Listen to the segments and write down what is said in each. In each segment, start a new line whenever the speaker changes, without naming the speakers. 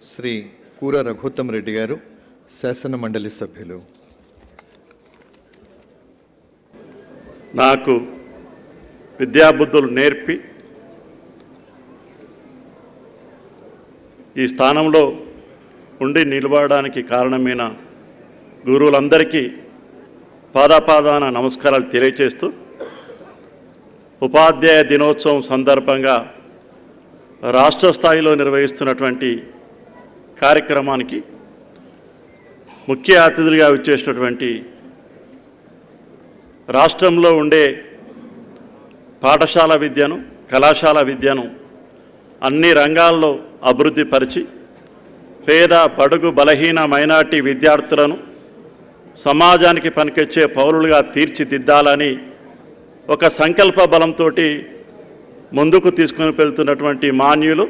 శ్రీ కూర రఘుత్తమ్ రెడ్డి గారు, శాసన మండలి సభ్యులు.
నాకు విద్యాబుద్ధులు నేర్పి ఈ స్థానంలో ఉండి నిలబడడానికి కారణమైన గురువులందరికీ పాదాపాదాన నమస్కారాలు తెలియజేస్తూ, ఉపాధ్యాయ దినోత్సవం సందర్భంగా రాష్ట్ర స్థాయిలో నిర్వహిస్తున్నటువంటి కార్యక్రమానికి ముఖ్య అతిథులుగా వచ్చేసినటువంటి రాష్ట్రంలో ఉండే పాఠశాల విద్యను, కళాశాల విద్యను అన్ని రంగాల్లో అభివృద్ధి పరిచి పేద, బడుగు, బలహీన, మైనార్టీ విద్యార్థులను సమాజానికి పనికొచ్చే పౌరులుగా తీర్చిదిద్దాలని ఒక సంకల్ప బలంతో ముందుకు తీసుకుని వెళ్తున్నటువంటి మాన్యులు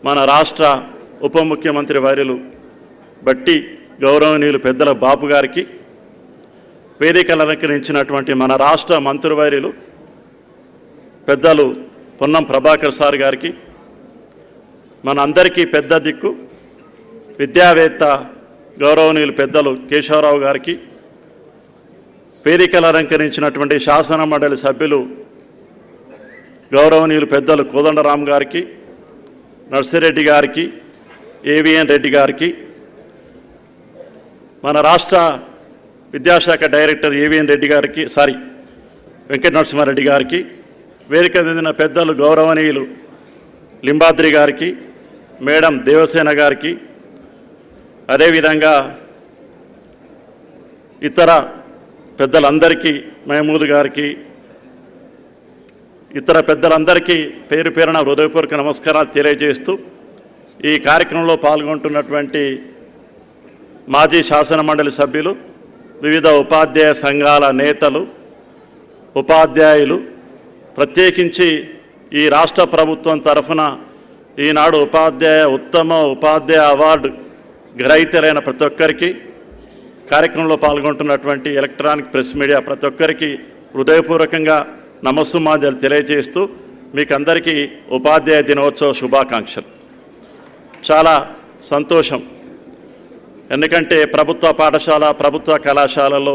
మన రాష్ట్ర ఉప ముఖ్యమంత్రి వర్యులు బట్టి గౌరవనీయులు పెద్దల బాపు గారికి, వేదికలు అలంకరించినటువంటి మన రాష్ట్ర మంత్రివర్యులు పెద్దలు పొన్నం ప్రభాకర్ సార్ గారికి, మన అందరికీ పెద్ద దిక్కు విద్యావేత్త గౌరవనీయులు పెద్దలు కేశవరావు గారికి, వేదికలు అలంకరించినటువంటి శాసన మండలి సభ్యులు గౌరవనీయులు పెద్దలు కోదండరామ్ గారికి, నర్సిరెడ్డి గారికి, ఏవిఎన్ రెడ్డి గారికి, మన రాష్ట్ర విద్యాశాఖ డైరెక్టర్ ఏవిఎన్ రెడ్డి గారికి, వెంకట నరసింహారెడ్డి గారికి, వేదిక మీద పెద్దలు గౌరవనీయులు లింబాద్రి గారికి, మేడం దేవసేన గారికి, అదేవిధంగా ఇతర పెద్దలందరికీ, మహమూద్ గారికి, ఇతర పెద్దలందరికీ పేరు పేరున హృదయపూర్వక నమస్కారాలు తెలియజేస్తూ, ఈ కార్యక్రమంలో పాల్గొంటున్నటువంటి మాజీ శాసన మండలి సభ్యులు, వివిధ ఉపాధ్యాయ సంఘాల నేతలు, ఉపాధ్యాయులు, ప్రత్యేకించి ఈ రాష్ట్ర ప్రభుత్వం తరఫున ఈనాడు ఉత్తమ ఉపాధ్యాయ అవార్డు గ్రహీతలైన ప్రతి ఒక్కరికి, కార్యక్రమంలో పాల్గొంటున్నటువంటి ఎలక్ట్రానిక్ ప్రెస్ మీడియా ప్రతి ఒక్కరికి హృదయపూర్వకంగా నమస్సుమాంజలు తెలియజేస్తూ, మీకు అందరికీ ఉపాధ్యాయ దినోత్సవ శుభాకాంక్షలు. చాలా సంతోషం, ఎందుకంటే ప్రభుత్వ పాఠశాల, ప్రభుత్వ కళాశాలలో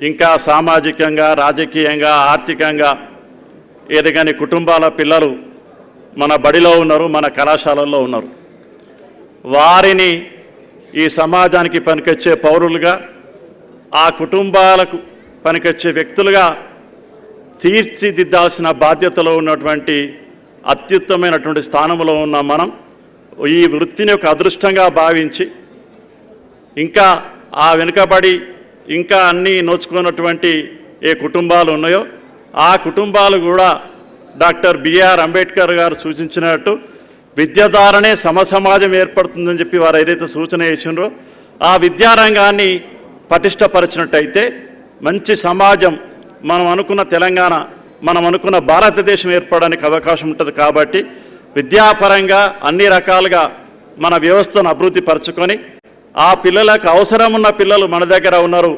ఇంకా సామాజికంగా, రాజకీయంగా, ఆర్థికంగా ఎదగని కుటుంబాల పిల్లలు మన బడిలో ఉన్నారు, మన కళాశాలల్లో ఉన్నారు. వారిని ఈ సమాజానికి పనికొచ్చే పౌరులుగా, ఆ కుటుంబాలకు పనికొచ్చే వ్యక్తులుగా తీర్చిదిద్దాల్సిన బాధ్యతలో ఉన్నటువంటి అత్యుత్తమైనటువంటి స్థానంలో ఉన్న మనం ఈ వృత్తిని ఒక అదృష్టంగా భావించి, ఇంకా ఆ వెనుకబడి ఇంకా అన్నీ నోచుకున్నటువంటి ఏ కుటుంబాలు ఉన్నాయో ఆ కుటుంబాలు కూడా డాక్టర్ బిఆర్ అంబేద్కర్ గారు సూచించినట్టు విద్య ద్వారానే సమసమాజం ఏర్పడుతుందని చెప్పి వారు ఏదైతే సూచన చేసినారో ఆ విద్యారంగాన్ని పటిష్టపరిచినట్టయితే మంచి సమాజం, మనం అనుకున్న తెలంగాణ, మనం అనుకున్న భారతదేశం ఏర్పడడానికి అవకాశం ఉంటుంది. కాబట్టి విద్యాపరంగా అన్ని రకాలుగా మన వ్యవస్థను అభివృద్ధి పరచుకొని, ఆ పిల్లలకు అవసరం ఉన్న పిల్లలు మన దగ్గర ఉన్నారు,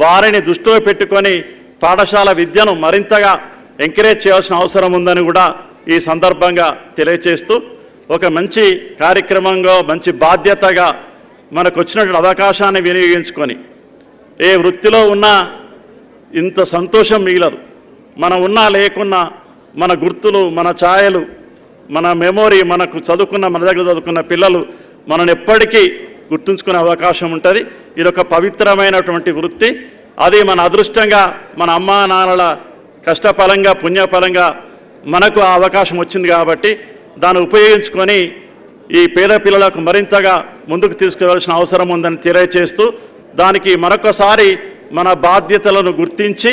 వారిని దృష్టిలో పెట్టుకొని పాఠశాల విద్యను మరింతగా ఎంకరేజ్ చేయాల్సిన అవసరం ఉందని కూడా ఈ సందర్భంగా తెలియచేస్తూ, ఒక మంచి కార్యక్రమంగా, మంచి బాధ్యతగా మనకు వచ్చినటువంటి అవకాశాన్ని వినియోగించుకొని, ఏ వృత్తిలో ఉన్నా ఇంత సంతోషం మిగలదు. మనం ఉన్నా లేకున్నా మన గుర్తులు, మన ఛాయలు, మన మెమొరీ, మన దగ్గర చదువుకున్న పిల్లలు మనల్ని ఎప్పటికీ గుర్తుంచుకునే అవకాశం ఉంటుంది. ఇది ఒక పవిత్రమైనటువంటి వృత్తి. అది మన అదృష్టంగా, మన అమ్మా నాన్నల కష్టఫలంగా, పుణ్యఫలంగా మనకు ఆ అవకాశం వచ్చింది. కాబట్టి దాన్ని ఉపయోగించుకొని ఈ పేద పిల్లలకు మరింతగా ముందుకు తీసుకువెళ్ళాల్సిన అవసరం ఉందని తెలియచేస్తూ, దానికి మరొకసారి మన బాధ్యతలను గుర్తించి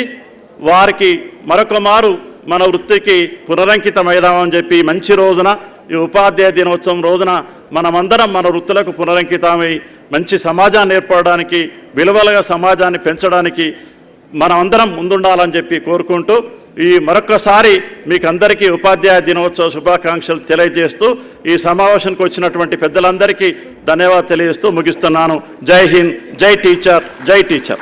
వారికి మరొక మారు మన వృత్తికి పునరంకితమైదామని చెప్పి మంచి రోజున, ఈ ఉపాధ్యాయ దినోత్సవం రోజున మనమందరం మన వృత్తులకు పునరంకితమై మంచి సమాజాన్ని ఏర్పడడానికి, విలువలుగా సమాజాన్ని పెంచడానికి మనమందరం ముందుండాలని చెప్పి కోరుకుంటూ, ఈ మరొకసారి మీకు అందరికీ ఉపాధ్యాయ దినోత్సవ శుభాకాంక్షలు తెలియజేస్తూ, ఈ సమావేశానికి వచ్చినటువంటి పెద్దలందరికీ ధన్యవాదాలు తెలియజేస్తూ ముగిస్తున్నాను. జై హింద్, జై టీచర్, జై టీచర్.